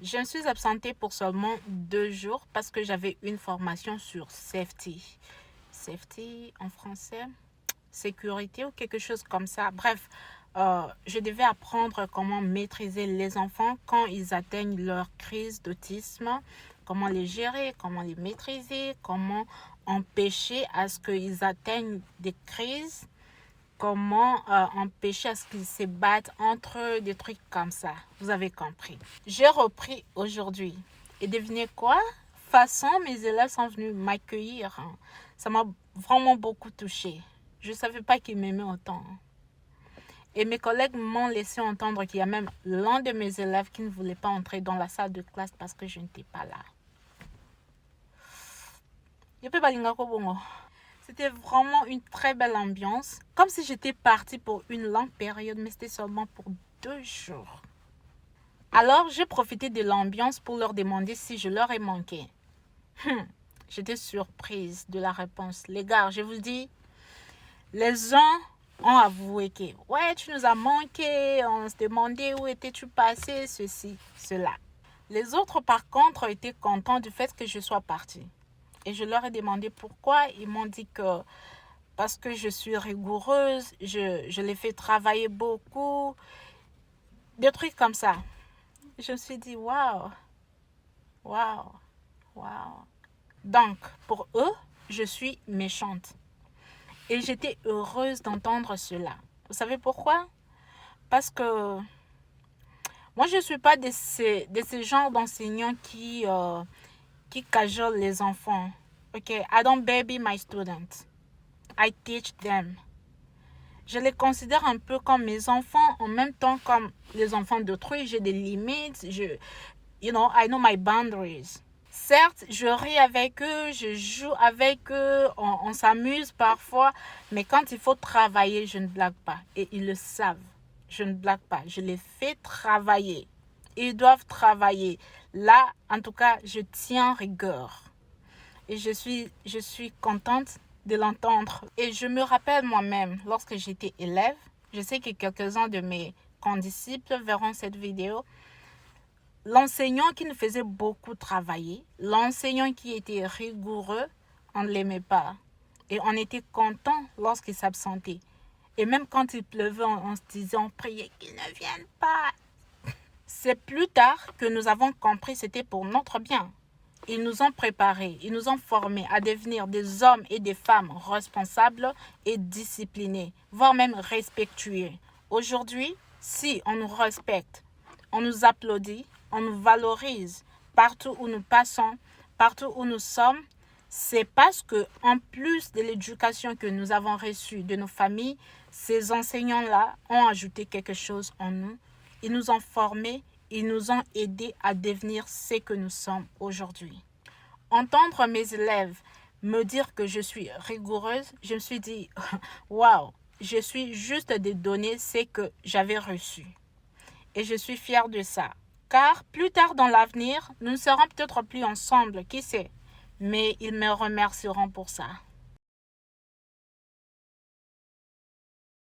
Je me suis absentée pour seulement 2 jours parce que j'avais une formation sur safety. Safety en français, sécurité ou quelque chose comme ça. Bref, je devais apprendre comment maîtriser les enfants quand ils atteignent leur crise d'autisme, comment les gérer, comment les maîtriser, comment empêcher à ce qu'ils atteignent des crises, comment empêcher à ce qu'ils se battent entre eux, des trucs comme ça. Vous avez compris. J'ai repris aujourd'hui. Et devinez quoi? Façon, mes élèves sont venus m'accueillir. Ça m'a vraiment beaucoup touchée. Je ne savais pas qu'ils m'aimaient autant. Et mes collègues m'ont laissé entendre qu'il y a même l'un de mes élèves qui ne voulait pas entrer dans la salle de classe parce que je n'étais pas là. C'était vraiment une très belle ambiance. Comme si j'étais partie pour une longue période, mais c'était seulement pour 2 jours. Alors, j'ai profité de l'ambiance pour leur demander si je leur ai manqué. J'étais surprise de la réponse. Les gars, je vous dis, les uns ont avoué que « Ouais, tu nous as manqué, on se demandait où étais-tu passé, ceci, cela. » Les autres, par contre, étaient contents du fait que je sois partie. Et je leur ai demandé pourquoi. Ils m'ont dit que parce que je suis rigoureuse, je les fais travailler beaucoup, des trucs comme ça. Je me suis dit, waouh, waouh, waouh. Donc, pour eux, je suis méchante. Et j'étais heureuse d'entendre cela. Vous savez pourquoi? Parce que moi, je ne suis pas de ces genres d'enseignants qui cajolent les enfants. Ok, I don't baby my students. I teach them. Je les considère un peu comme mes enfants, en même temps comme les enfants d'autrui. J'ai des limites. I know my boundaries. Certes, je ris avec eux, je joue avec eux, on s'amuse parfois, mais quand il faut travailler, je ne blague pas. Et ils le savent. Je ne blague pas. Je les fais travailler. Ils doivent travailler. Là, en tout cas, je tiens rigueur. Et je suis contente de l'entendre. Et je me rappelle moi-même, lorsque j'étais élève, je sais que quelques-uns de mes condisciples verront cette vidéo, l'enseignant qui nous faisait beaucoup travailler, l'enseignant qui était rigoureux, on ne l'aimait pas. Et on était content lorsqu'il s'absentait. Et même quand il pleuvait, on se disait, on priait qu'il ne vienne pas. C'est plus tard que nous avons compris que c'était pour notre bien. Ils nous ont préparés, ils nous ont formés à devenir des hommes et des femmes responsables et disciplinés, voire même respectueux. Aujourd'hui, si on nous respecte, on nous applaudit, on nous valorise partout où nous passons, partout où nous sommes, c'est parce que, en plus de l'éducation que nous avons reçue de nos familles, ces enseignants-là ont ajouté quelque chose en nous. Ils nous ont formés, ils nous ont aidés à devenir ce que nous sommes aujourd'hui. Entendre mes élèves me dire que je suis rigoureuse, je me suis dit, waouh, je suis juste de donner ce que j'avais reçu. Et je suis fière de ça. Car plus tard dans l'avenir, nous ne serons peut-être plus ensemble, qui sait. Mais ils me remercieront pour ça.